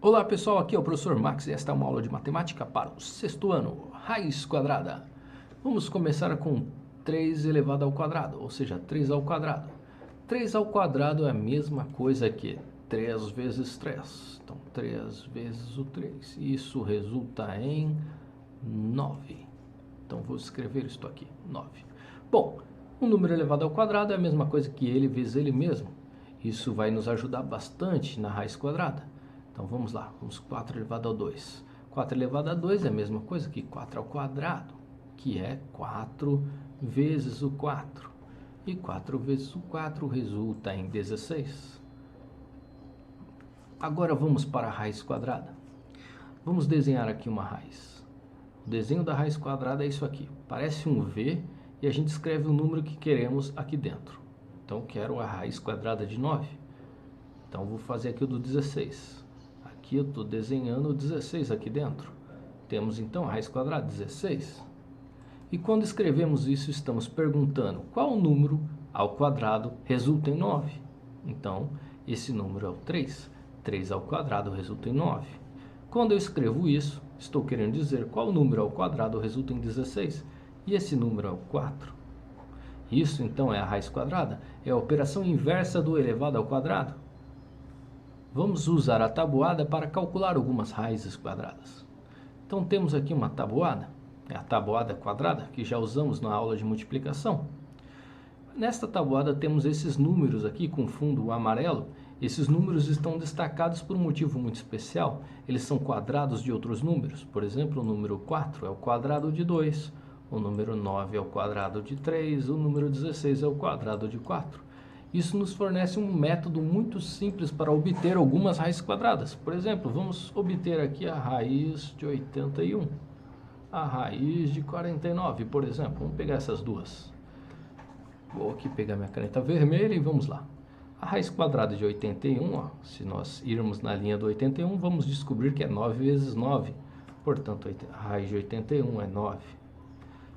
Olá pessoal, aqui é o professor Max e esta é uma aula de matemática para o sexto ano, raiz quadrada. Vamos começar com 3 elevado ao quadrado, ou seja, 3 ao quadrado. 3 ao quadrado é a mesma coisa que 3 vezes 3. Então, 3 vezes o 3. Isso resulta em 9. Então, vou escrever isto aqui, 9. Bom, um número elevado ao quadrado é a mesma coisa que ele vezes ele mesmo. Isso vai nos ajudar bastante na raiz quadrada. Então vamos lá, vamos 4 elevado a 2. 4 elevado a 2 é a mesma coisa que 4 ao quadrado, que é 4 vezes o 4. E 4 vezes o 4 resulta em 16. Agora vamos para a raiz quadrada. Vamos desenhar aqui uma raiz. O desenho da raiz quadrada é isso aqui. Parece um V e a gente escreve o número que queremos aqui dentro. Então quero a raiz quadrada de 9. Então vou fazer aqui o do 16. Aqui eu estou desenhando o 16 aqui dentro. Temos então a raiz quadrada, 16. E quando escrevemos isso, estamos perguntando qual número ao quadrado resulta em 9. Então, esse número é o 3. 3 ao quadrado resulta em 9. Quando eu escrevo isso, estou querendo dizer qual número ao quadrado resulta em 16. E esse número é o 4. Isso então é a raiz quadrada. É a operação inversa do elevado ao quadrado. Vamos usar a tabuada para calcular algumas raízes quadradas. Então temos aqui uma tabuada, é a tabuada quadrada, que já usamos na aula de multiplicação. Nesta tabuada temos esses números aqui com fundo amarelo. Esses números estão destacados por um motivo muito especial. Eles são quadrados de outros números. Por exemplo, o número 4 é o quadrado de 2, o número 9 é o quadrado de 3, o número 16 é o quadrado de 4. Isso nos fornece um método muito simples para obter algumas raízes quadradas. Por exemplo, vamos obter aqui a raiz de 81, a raiz de 49, por exemplo. Vamos pegar essas duas. Vou aqui pegar minha caneta vermelha e vamos lá. A raiz quadrada de 81, ó, se nós irmos na linha do 81, vamos descobrir que é 9 vezes 9. Portanto, a raiz de 81 é 9.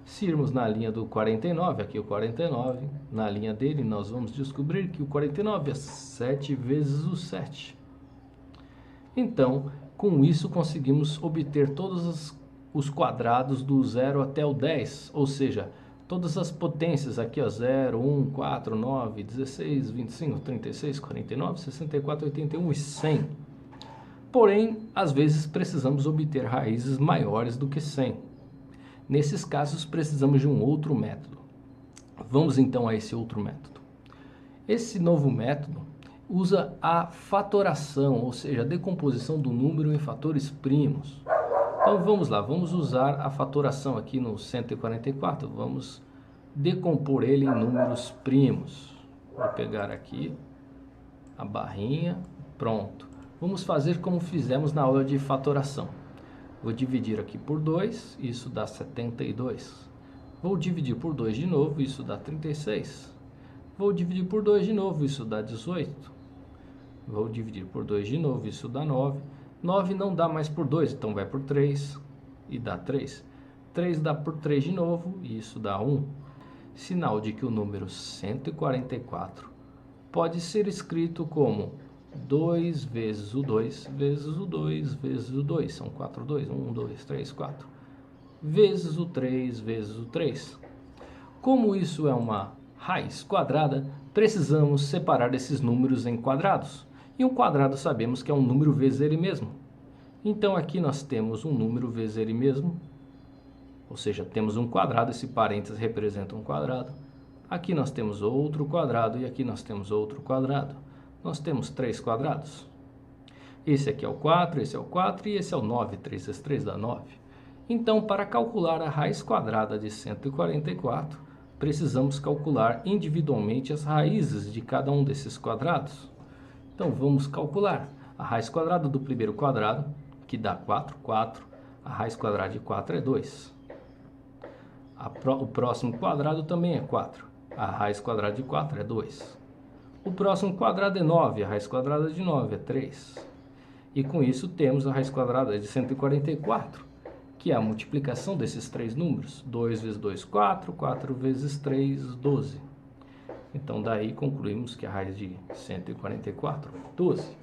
Se irmos na linha do 49, aqui o 49, na linha dele nós vamos descobrir que o 49 é 7 vezes o 7. Então, com isso conseguimos obter todos os quadrados do 0 até o 10, ou seja, todas as potências aqui, ó, 0, 1, 4, 9, 16, 25, 36, 49, 64, 81 e 100. Porém, às vezes precisamos obter raízes maiores do que 100. Nesses casos, precisamos de um outro método. Vamos então a esse outro método. Esse novo método usa a fatoração, ou seja, a decomposição do número em fatores primos. Então vamos lá, vamos usar a fatoração aqui no 144. Vamos decompor ele em números primos. Vou pegar aqui a barrinha, pronto. Vamos fazer como fizemos na aula de fatoração. Vou dividir aqui por 2, isso dá 72. Vou dividir por 2 de novo, isso dá 36. Vou dividir por 2 de novo, isso dá 18. Vou dividir por 2 de novo, isso dá 9. 9 não dá mais por 2, então vai por 3 e dá 3. 3 dá por 3 de novo, e isso dá 1. Sinal de que o número 144 pode ser escrito como 2 vezes o 2, vezes o 2, vezes o 2. São 4 2, 1, 2, 3, 4. Vezes o 3, vezes o 3. Como isso é uma raiz quadrada, precisamos separar esses números em quadrados. E um quadrado sabemos que é um número vezes ele mesmo. Então aqui nós temos um número vezes ele mesmo. Ou seja, temos um quadrado, esse parênteses representa um quadrado. Aqui nós temos outro quadrado e aqui nós temos outro quadrado. Nós temos 3 quadrados. Esse aqui é o 4, esse é o 4 e esse é o 9. 3 vezes 3 dá 9. Então, para calcular a raiz quadrada de 144, precisamos calcular individualmente as raízes de cada um desses quadrados. Então, vamos calcular a raiz quadrada do primeiro quadrado, que dá 4, 4. A raiz quadrada de 4 é 2. O próximo quadrado também é 4. A raiz quadrada de 4 é 2. O próximo quadrado é 9, a raiz quadrada de 9 é 3. E com isso temos a raiz quadrada de 144, que é a multiplicação desses três números. 2 vezes 2, 4, 4 vezes 3, 12. Então daí concluímos que a raiz de 144 é 12.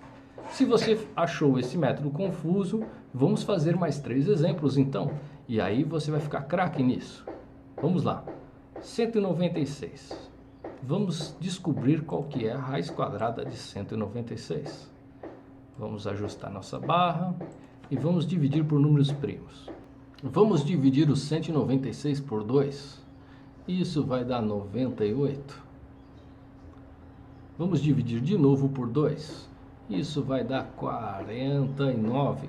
Se você achou esse método confuso, vamos fazer mais 3 exemplos então. E aí você vai ficar craque nisso. Vamos lá. 196. Vamos descobrir qual que é a raiz quadrada de 196. Vamos ajustar nossa barra e vamos dividir por números primos. Vamos dividir o 196 por 2. Isso vai dar 98. Vamos dividir de novo por 2. Isso vai dar 49.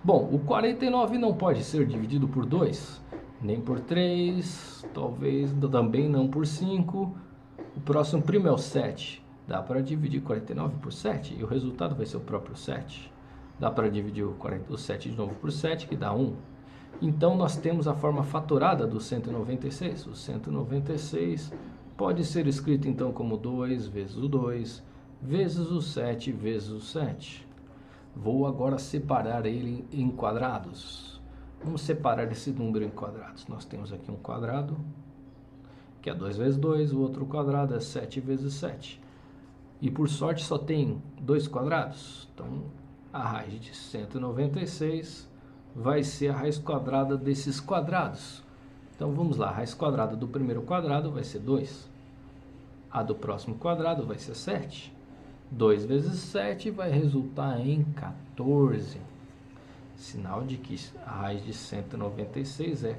Bom, o 49 não pode ser dividido por 2, nem por 3, talvez também não por 5. O próximo primo é o 7. Dá para dividir 49 por 7 e o resultado vai ser o próprio 7. Dá para dividir o 7 de novo por 7, que dá 1. Então, nós temos a forma fatorada do 196. O 196 pode ser escrito, então, como 2 vezes o 2, vezes o 7, vezes o 7. Vou agora separar ele em quadrados. Vamos separar esse número em quadrados. Nós temos aqui um quadrado, que é 2 vezes 2. O outro quadrado é 7 vezes 7. E, por sorte, só tem 2 quadrados. Então, a raiz de 196... vai ser a raiz quadrada desses quadrados. Então vamos lá, a raiz quadrada do primeiro quadrado vai ser 2. A do próximo quadrado vai ser 7. 2 vezes 7 vai resultar em 14. Sinal de que a raiz de 196 é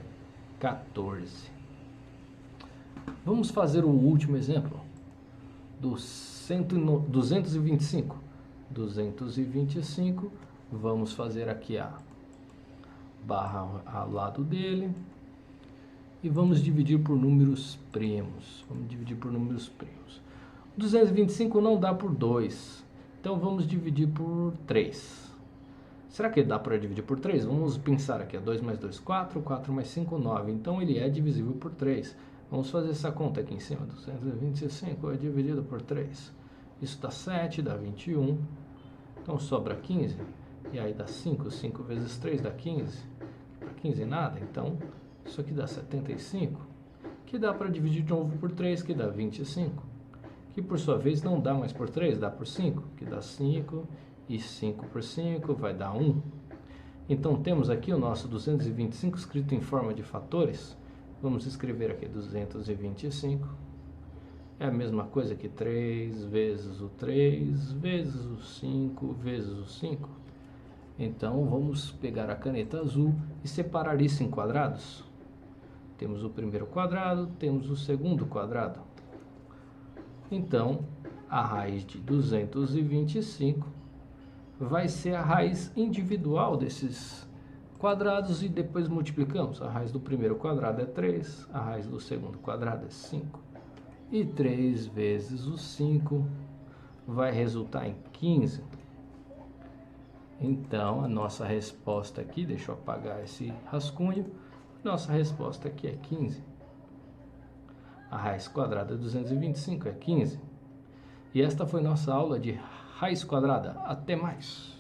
14. Vamos fazer o último exemplo. Do 225. 225, vamos fazer aqui a barra ao lado dele e vamos dividir por números primos. Vamos dividir por números primos. 225 não dá por 2, então vamos dividir por 3. Será que dá para dividir por 3? Vamos pensar aqui, 2 mais 2, 4, 4 mais 5, 9, então ele é divisível por 3. Vamos fazer essa conta aqui em cima, 225 é dividido por 3. Isso dá 7, dá 21, então sobra 15, e aí dá 5, 5 vezes 3 dá 15, para 15 nada, então isso aqui dá 75, que dá para dividir de novo por 3, que dá 25, que por sua vez não dá mais por 3, dá por 5, que dá 5, e 5 por 5 vai dar 1. Então temos aqui o nosso 225 escrito em forma de fatores. Vamos escrever aqui 225, é a mesma coisa que 3 vezes o 3, vezes o 5, vezes o 5. Então, vamos pegar a caneta azul e separar isso em quadrados. Temos o primeiro quadrado, temos o segundo quadrado. Então, a raiz de 225 vai ser a raiz individual desses quadrados e depois multiplicamos. A raiz do primeiro quadrado é 3, a raiz do segundo quadrado é 5. E 3 vezes o 5 vai resultar em 15. Então, a nossa resposta aqui, deixa eu apagar esse rascunho, nossa resposta aqui é 15. A raiz quadrada de 225 é 15. E esta foi nossa aula de raiz quadrada. Até mais!